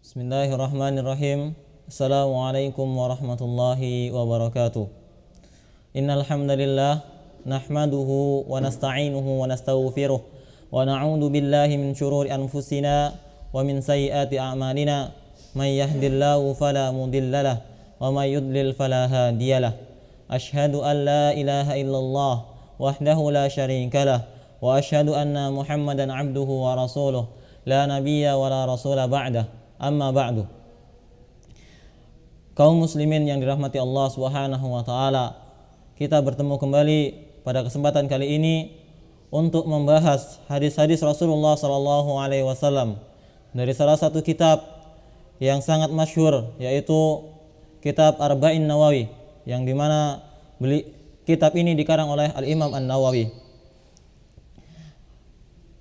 Bismillahirrahmanirrahim. Assalamualaikum warahmatullahi wabarakatuh. Innal hamdalillah nahmaduhu wa nasta'inuhu wa nastaghfiruh wa na'udzu billahi min shururi anfusina wa min sayyiati a'malina. May yahdihillahu fala mudhillalah wa may yudlil fala hadiyalah. Asyhadu an la ilaha illallah wahdahu la syarikalah wa asyhadu anna Muhammadan abduhu wa rasuluh la nabiyya wa la rasula ba'dah. Amma ba'du. Kaum muslimin yang dirahmati Allah Subhanahu wa taala, kita bertemu kembali pada kesempatan kali ini untuk membahas hadis-hadis Rasulullah sallallahu alaihi wasallam dari salah satu kitab yang sangat masyhur, yaitu kitab Arba'in Nawawi, yang dimana kitab ini dikarang oleh Al-Imam An-Nawawi.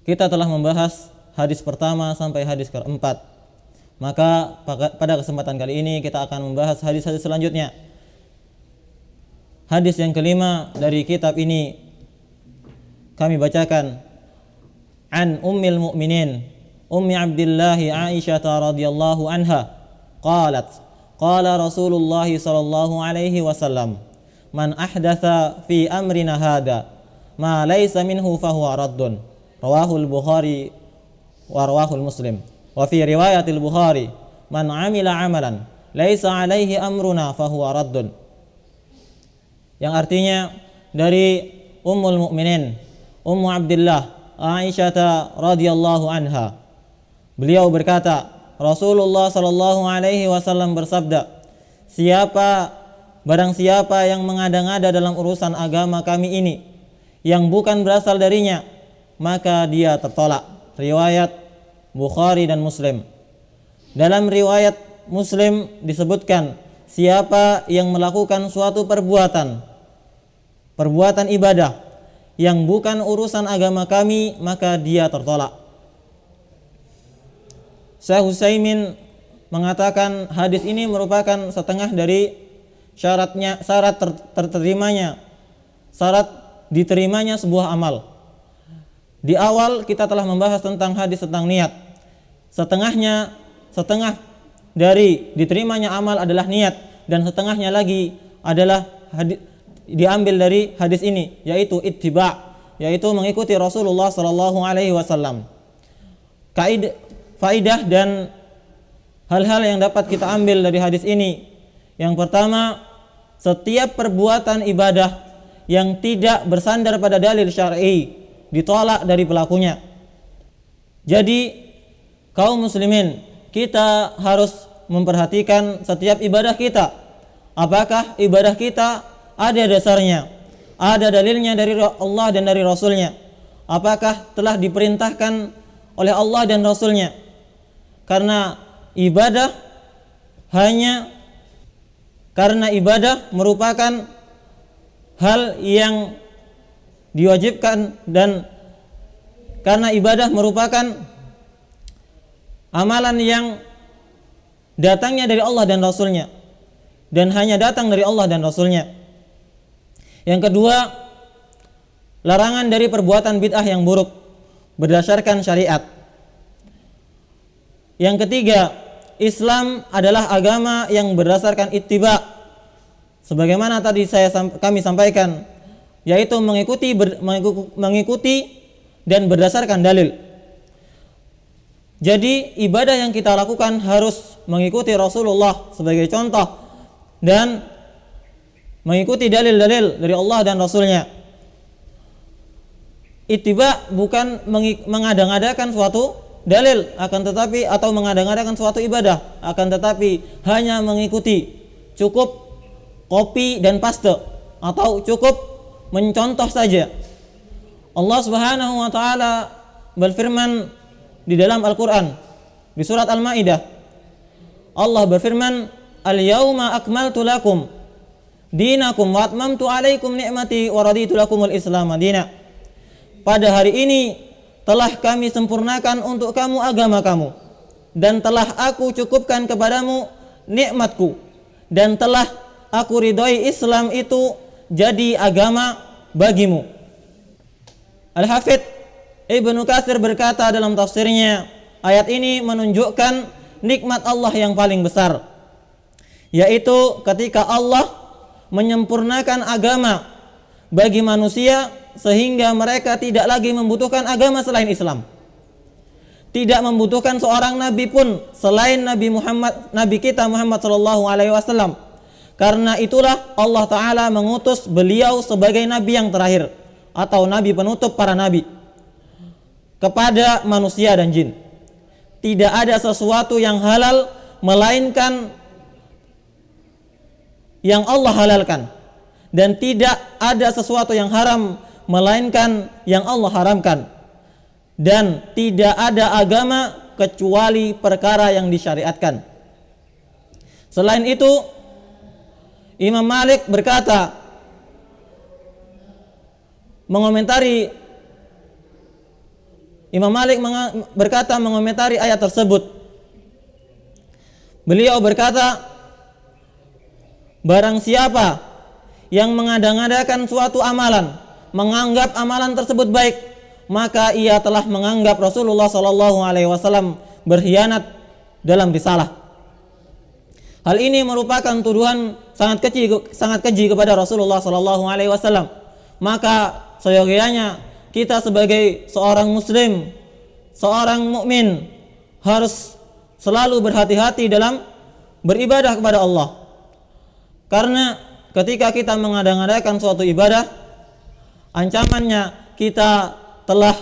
Kita telah membahas hadis pertama sampai hadis keempat. Maka pada kesempatan kali ini kita akan membahas hadis-hadis selanjutnya. Hadis yang kelima dari kitab ini kami bacakan. An Ummil Mu'minin Ummi Abdillah Aisyah radhiyallahu anha qalat qala Rasulullah sallallahu alaihi wasallam man ahdatha fi amrina hada ma laysa minhu fahuwa raddun. Rawahul Bukhari wa rawahul Muslim. Wa fi riwayatil Bukhari man amila amalan laisa alaihi amruna fahuwa raddun. Yang artinya dari Ummul Mukminin Ummu Abdillah Aisyah radhiyallahu anha, beliau berkata, Rasulullah sallallahu alaihi wasallam bersabda, barang siapa yang mengada-ngada dalam urusan agama kami ini yang bukan berasal darinya, maka dia tertolak. Riwayat Bukhari dan Muslim. Dalam riwayat Muslim disebutkan, siapa yang melakukan suatu perbuatan ibadah yang bukan urusan agama kami, maka dia tertolak. Syekh Utsaimin mengatakan hadis ini merupakan setengah dari syarat diterimanya sebuah amal. Di awal kita telah membahas tentang hadis tentang niat. Setengah dari diterimanya amal adalah niat, dan setengahnya lagi adalah diambil dari hadis ini, yaitu ittiba', yaitu mengikuti Rasulullah sallallahu alaihi wasallam. Faidah dan hal-hal yang dapat kita ambil dari hadis ini. Yang pertama, setiap perbuatan ibadah yang tidak bersandar pada dalil syar'i ditolak dari pelakunya. Jadi kaum muslimin, kita harus memperhatikan setiap ibadah kita. Apakah ibadah kita ada dasarnya, ada dalilnya dari Allah dan dari Rasulnya? Apakah telah diperintahkan oleh Allah dan Rasulnya? Karena ibadah merupakan hal yang diwajibkan, dan karena ibadah merupakan amalan yang datangnya dari Allah dan Rasulnya, dan hanya datang dari Allah dan Rasulnya. Yang kedua, larangan dari perbuatan bid'ah yang buruk berdasarkan syariat. Yang ketiga, Islam adalah agama yang berdasarkan ittiba', sebagaimana tadi kami sampaikan, yaitu mengikuti dan berdasarkan dalil. Jadi ibadah yang kita lakukan harus mengikuti Rasulullah sebagai contoh dan mengikuti dalil-dalil dari Allah dan Rasulnya. Ittiba' bukan mengada-ngadakan suatu dalil atau mengada-ngadakan suatu ibadah, akan tetapi hanya mengikuti, cukup copy dan paste, atau cukup mencontoh saja. Allah Subhanahu wa taala berfirman di dalam Al-Qur'an di surat Al-Maidah. Allah berfirman, "Al-yauma akmaltu lakum dinakum wa atmamtu 'alaikum ni'mati wa raditu lakumul Islam madina." Pada hari ini telah kami sempurnakan untuk kamu agama kamu, dan telah aku cukupkan kepadamu nikmatku, dan telah aku ridhoi Islam itu jadi agama bagimu. Al-Hafidz Ibnu Katsir berkata dalam tafsirnya, ayat ini menunjukkan nikmat Allah yang paling besar, yaitu ketika Allah menyempurnakan agama bagi manusia sehingga mereka tidak lagi membutuhkan agama selain Islam, tidak membutuhkan seorang nabi pun selain Nabi kita Muhammad sallallahu alaihi wasallam. Karena itulah Allah Ta'ala mengutus beliau sebagai nabi yang terakhir atau nabi penutup para nabi kepada manusia dan jin. Tidak ada sesuatu yang halal melainkan yang Allah halalkan, dan tidak ada sesuatu yang haram melainkan yang Allah haramkan, dan tidak ada agama kecuali perkara yang disyariatkan. Selain itu, Imam Malik berkata mengomentari ayat tersebut. Beliau berkata, barang siapa yang mengada-ngadakan suatu amalan, menganggap amalan tersebut baik, maka ia telah menganggap Rasulullah SAW berkhianat dalam risalah. Hal ini merupakan tuduhan sangat keji kepada Rasulullah SAW. Maka seyogianya kita sebagai seorang muslim, seorang mukmin, harus selalu berhati-hati dalam beribadah kepada Allah. Karena ketika kita mengada-ngadakan suatu ibadah, ancamannya kita telah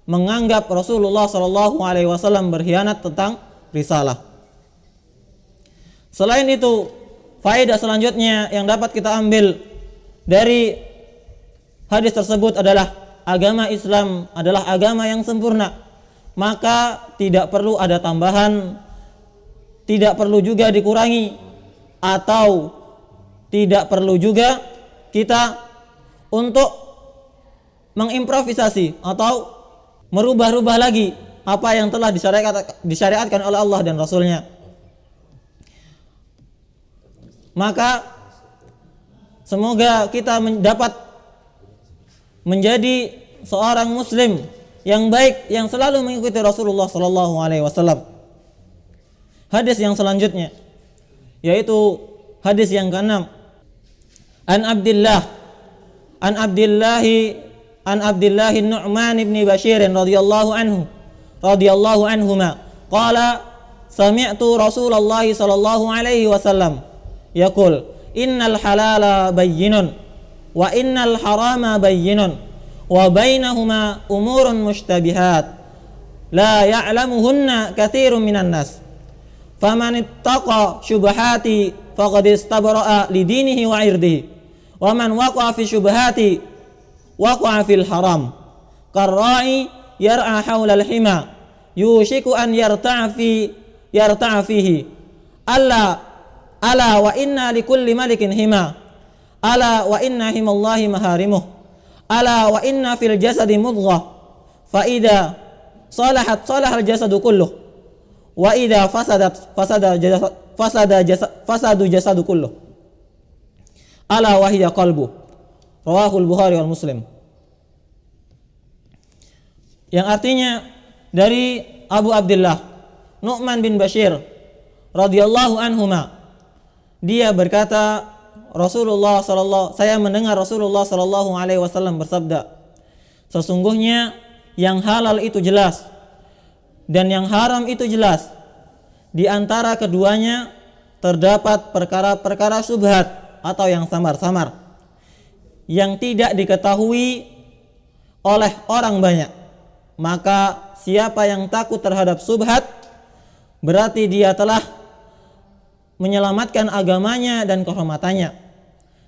menganggap Rasulullah SAW berkhianat tentang risalah. Selain itu, faedah selanjutnya yang dapat kita ambil dari hadis tersebut adalah agama Islam adalah agama yang sempurna. Maka tidak perlu ada tambahan, tidak perlu juga dikurangi, atau tidak perlu juga kita untuk mengimprovisasi atau merubah-rubah lagi apa yang telah disyariatkan oleh Allah dan Rasulnya. Maka semoga kita dapat menjadi seorang muslim yang baik, yang selalu mengikuti Rasulullah SAW. Hadis yang selanjutnya yaitu hadis yang ke-6. An Abdillah Nu'man ibn Bashir radhiyallahu anhuma qala sami'tu Rasulullah sallallahu alaihi wasallam yaqul innal halala bayyinun wa innal harama bayyinun wa bainahuma umurun mushtabihat la ya'lamuhunna katsirun minan nas faman ittaqa syubhati faqad istabra'a li dinihi wa 'irdihi wa man waqa'a fi syubhati waqa'a fil haram karra'i yar'a hawla al-hima yushiku an yarta'a fihi ala wa inna likulli malikin hima ala wa inna himallahi maharimuh ala wa inna fil jasadi mudghah fa idza salahat salahal jasadu kulluh wa idza fasadu jasadu kulluh ala wa hiya qalbu rawahul Bukhari wal Muslim. Yang artinya dari Abu Abdullah Nu'man bin Bashir radhiyallahu anhuma, dia berkata saya mendengar Rasulullah sallallahu alaihi wasallam bersabda, sesungguhnya yang halal itu jelas dan yang haram itu jelas. Di antara keduanya terdapat perkara-perkara syubhat atau yang samar-samar yang tidak diketahui oleh orang banyak. Maka siapa yang takut terhadap syubhat berarti dia telah menyelamatkan agamanya dan kehormatannya.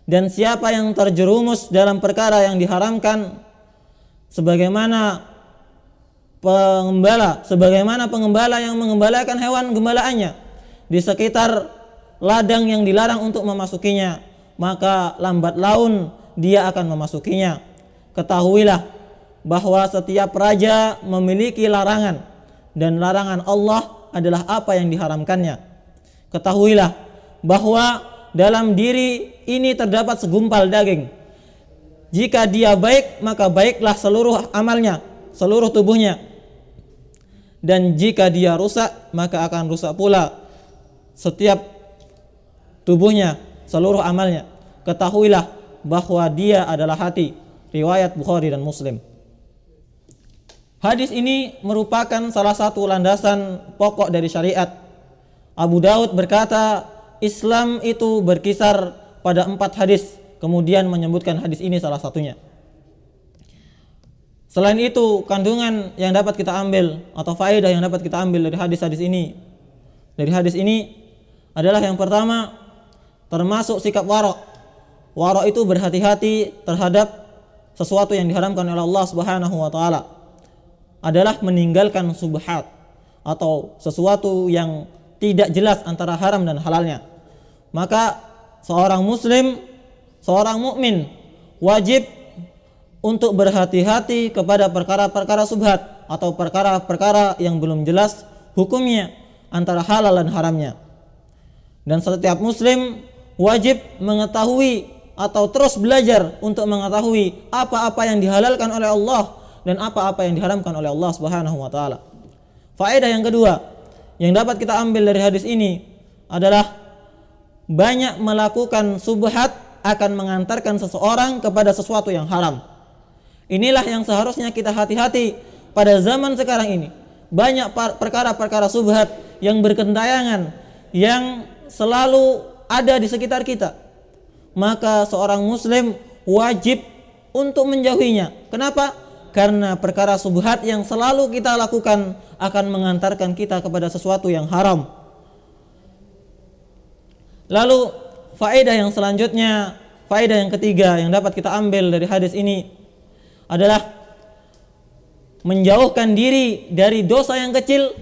Dan siapa yang terjerumus dalam perkara yang diharamkan, sebagaimana pengembala yang mengembalakan hewan gembalaannya di sekitar ladang yang dilarang untuk memasukinya, maka lambat laun dia akan memasukinya. Ketahuilah bahwa setiap raja memiliki larangan, dan larangan Allah adalah apa yang diharamkannya. Ketahuilah bahwa dalam diri ini terdapat segumpal daging. Jika dia baik, maka baiklah seluruh amalnya, seluruh tubuhnya. dan jika dia rusak maka akan rusak pula setiap tubuhnya, seluruh amalnya. Ketahuilah bahwa dia adalah hati. Riwayat Bukhari dan Muslim. Hadis ini merupakan salah satu landasan pokok dari syariat. Abu Daud berkata, Islam itu berkisar pada 4 hadis, kemudian menyebutkan hadis ini salah satunya. Selain itu, kandungan yang dapat kita ambil atau faedah yang dapat kita ambil dari hadis-hadis ini, dari hadis ini adalah yang pertama, termasuk sikap wara'. Wara' itu berhati-hati terhadap sesuatu yang diharamkan oleh Allah Subhanahu wa taala, adalah meninggalkan subhat atau sesuatu yang tidak jelas antara haram dan halalnya. Maka seorang muslim, seorang mukmin wajib untuk berhati-hati kepada perkara-perkara subhat atau perkara-perkara yang belum jelas hukumnya antara halal dan haramnya. Dan setiap muslim wajib mengetahui atau terus belajar untuk mengetahui apa-apa yang dihalalkan oleh Allah dan apa-apa yang diharamkan oleh Allah Subhanahu wa taala. Faedah yang kedua yang dapat kita ambil dari hadis ini adalah banyak melakukan subhat akan mengantarkan seseorang kepada sesuatu yang haram. Inilah yang seharusnya kita hati-hati pada zaman sekarang ini. Banyak perkara-perkara subhat yang berkentayangan, yang selalu ada di sekitar kita. Maka seorang muslim wajib untuk menjauhinya. Kenapa? Karena perkara subhat yang selalu kita lakukan akan mengantarkan kita kepada sesuatu yang haram. Lalu faedah yang selanjutnya, faedah yang ketiga yang dapat kita ambil dari hadis ini adalah menjauhkan diri dari dosa yang kecil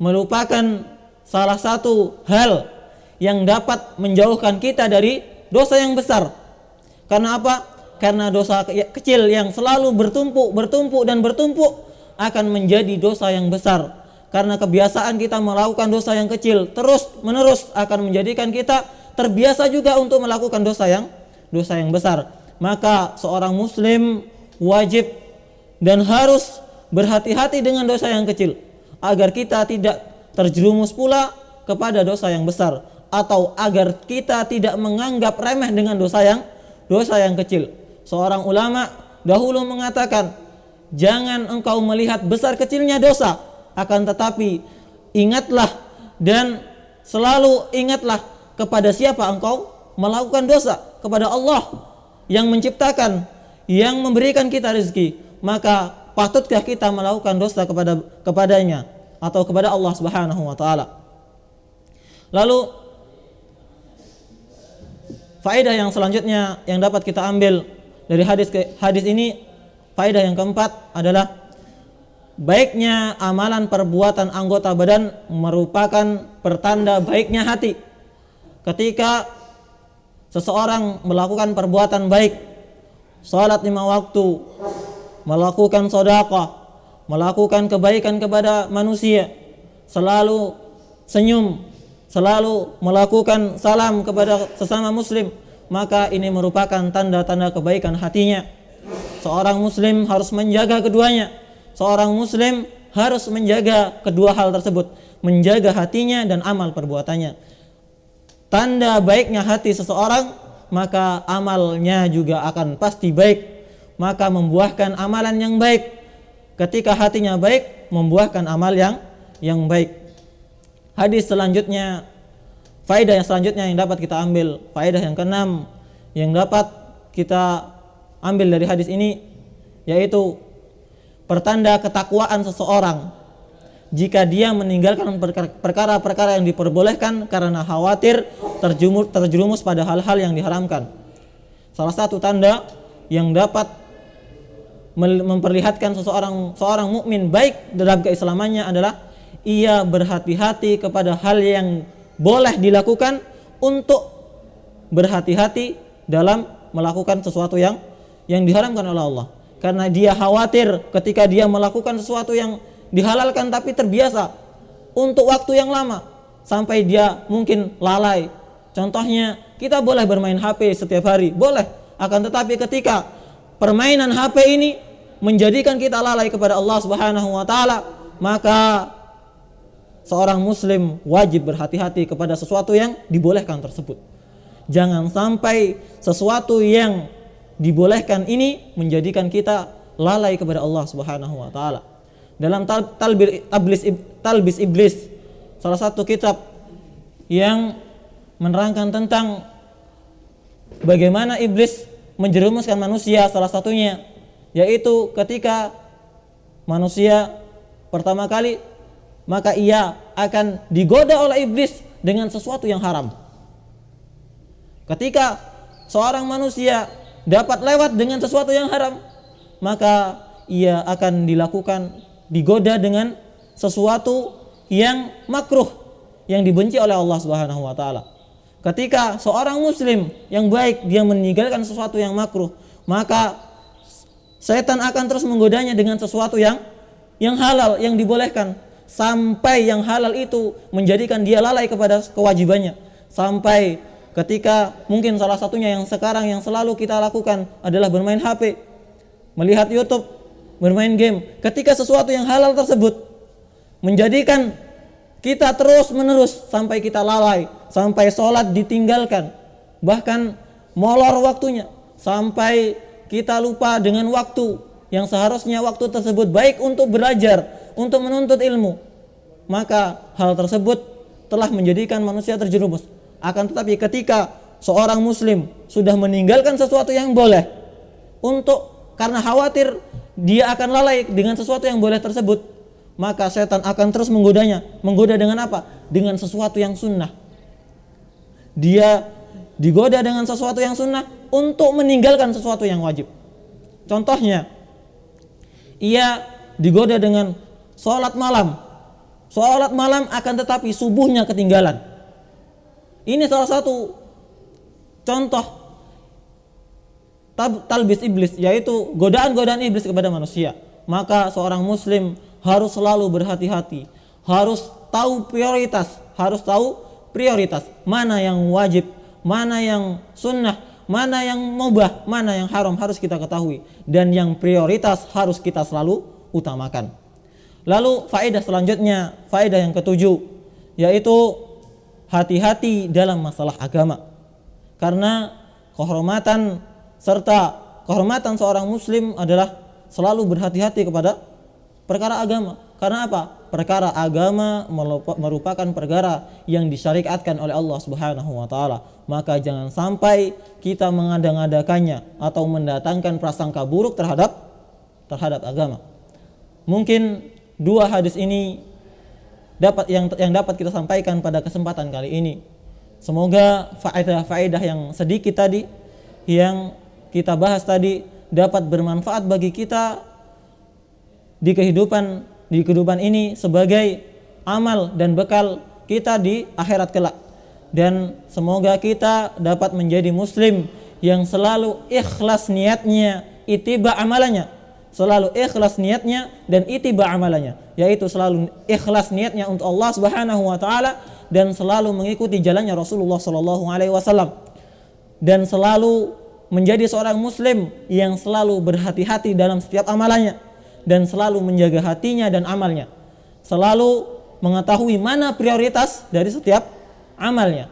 merupakan salah satu hal yang dapat menjauhkan kita dari dosa yang besar. Karena apa? Karena dosa kecil yang selalu bertumpuk akan menjadi dosa yang besar. Karena kebiasaan kita melakukan dosa yang kecil terus menerus akan menjadikan kita terbiasa juga untuk melakukan dosa yang besar. Maka seorang muslim wajib dan harus berhati-hati dengan dosa yang kecil agar kita tidak terjerumus pula kepada dosa yang besar, atau agar kita tidak menganggap remeh dengan dosa yang kecil. Seorang ulama dahulu mengatakan, jangan engkau melihat besar kecilnya dosa, akan tetapi ingatlah dan selalu ingatlah kepada siapa engkau melakukan dosa, kepada Allah yang menciptakan, yang memberikan kita rezeki. Maka patutkah kita melakukan dosa kepadanya atau kepada Allah Subhanahu wa taala. Lalu faedah yang selanjutnya yang dapat kita ambil dari hadis ini, faedah yang keempat adalah baiknya amalan perbuatan anggota badan merupakan pertanda baiknya hati. Ketika seseorang melakukan perbuatan baik, salat 5 waktu, melakukan sedekah, melakukan kebaikan kepada manusia, selalu senyum, selalu melakukan salam kepada sesama muslim, maka ini merupakan tanda-tanda kebaikan hatinya. Seorang muslim harus menjaga keduanya. Seorang muslim harus menjaga kedua hal tersebut, menjaga hatinya dan amal perbuatannya. Tanda baiknya hati seseorang, maka amalnya juga akan pasti baik. Maka membuahkan amalan yang baik. Ketika hatinya baik, membuahkan amal yang baik. Hadis selanjutnya, faedah yang selanjutnya yang dapat kita ambil, faedah yang keenam yang dapat kita ambil dari hadis ini, yaitu pertanda ketakwaan seseorang jika dia meninggalkan perkara-perkara yang diperbolehkan karena khawatir terjerumus pada hal-hal yang diharamkan. Salah satu tanda yang dapat memperlihatkan seorang mukmin baik dalam keislamannya adalah ia berhati-hati kepada hal yang boleh dilakukan untuk berhati-hati dalam melakukan sesuatu yang diharamkan oleh Allah. Karena dia khawatir ketika dia melakukan sesuatu yang dihalalkan tapi terbiasa untuk waktu yang lama sampai dia mungkin lalai. Contohnya, kita boleh bermain HP setiap hari, boleh. Akan tetapi ketika permainan HP ini menjadikan kita lalai kepada Allah Subhanahu wa taala, maka seorang muslim wajib berhati-hati kepada sesuatu yang dibolehkan tersebut. Jangan sampai sesuatu yang dibolehkan ini menjadikan kita lalai kepada Allah Subhanahu wa taala. Dalam Talbis Iblis, salah satu kitab yang menerangkan tentang bagaimana iblis menjerumuskan manusia, salah satunya yaitu ketika manusia pertama kali, maka ia akan digoda oleh iblis dengan sesuatu yang haram. Ketika seorang manusia dapat lewat dengan sesuatu yang haram, maka ia akan digoda dengan sesuatu yang makruh, yang dibenci oleh Allah Subhanahu wa taala. Ketika seorang muslim yang baik dia meninggalkan sesuatu yang makruh, maka setan akan terus menggodanya dengan sesuatu yang halal, yang dibolehkan, sampai yang halal itu menjadikan dia lalai kepada kewajibannya. Sampai ketika mungkin salah satunya yang sekarang yang selalu kita lakukan adalah bermain HP, melihat YouTube, bermain game. Ketika sesuatu yang halal tersebut menjadikan kita terus menerus sampai kita lalai, sampai sholat ditinggalkan, bahkan molor waktunya, sampai kita lupa dengan waktu yang seharusnya waktu tersebut baik untuk belajar, untuk menuntut ilmu, maka hal tersebut telah menjadikan manusia terjerumus. Akan tetapi ketika seorang muslim sudah meninggalkan sesuatu yang boleh, karena khawatir dia akan lalai dengan sesuatu yang boleh tersebut, maka setan akan terus menggodanya. Menggoda dengan apa? Dengan sesuatu yang sunnah. Dia digoda dengan sesuatu yang sunnah untuk meninggalkan sesuatu yang wajib. Contohnya, ia digoda dengan sholat malam. Sholat malam akan tetapi subuhnya ketinggalan. Ini salah satu contoh talbis iblis, yaitu godaan-godaan iblis kepada manusia. Maka seorang muslim harus selalu berhati-hati, harus tahu prioritas, mana yang wajib, mana yang sunnah, mana yang mubah, mana yang haram, harus kita ketahui, dan yang prioritas harus kita selalu utamakan. Lalu faedah selanjutnya, faedah yang ketujuh, yaitu hati-hati dalam masalah agama. Karena kehormatan serta kehormatan seorang muslim adalah selalu berhati-hati kepada perkara agama. Karena apa? Perkara agama merupakan perkara yang disyariatkan oleh Allah Subhanahu wa taala. Maka jangan sampai kita mengada-ngadakannya atau mendatangkan prasangka buruk terhadap agama. Mungkin dua hadis ini yang dapat kita sampaikan pada kesempatan kali ini. Semoga faedah-faedah yang sedikit tadi yang kita bahas tadi dapat bermanfaat bagi kita di kehidupan ini sebagai amal dan bekal kita di akhirat kelak. Dan semoga kita dapat menjadi muslim yang selalu ikhlas niatnya, ittiba amalannya. Selalu ikhlas niatnya dan ittiba amalannya, yaitu selalu ikhlas niatnya untuk Allah Subhanahu wa taala dan selalu mengikuti jalannya Rasulullah sallallahu alaihi wasallam, dan selalu menjadi seorang muslim yang selalu berhati-hati dalam setiap amalannya dan selalu menjaga hatinya dan amalnya, selalu mengetahui mana prioritas dari setiap amalnya.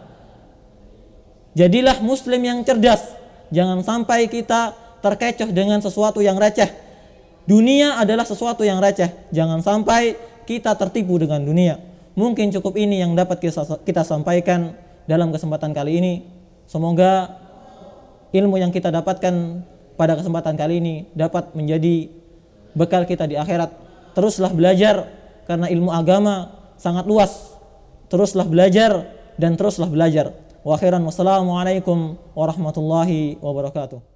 Jadilah muslim yang cerdas, jangan sampai kita terkecoh dengan sesuatu yang receh. Dunia adalah sesuatu yang receh, jangan sampai kita tertipu dengan dunia. Mungkin cukup ini yang dapat kita sampaikan dalam kesempatan kali ini. Semoga ilmu yang kita dapatkan pada kesempatan kali ini dapat menjadi bekal kita di akhirat. Teruslah belajar, karena ilmu agama sangat luas. Teruslah belajar dan teruslah belajar. Wa akhiran, wassalamualaikum warahmatullahi wabarakatuh.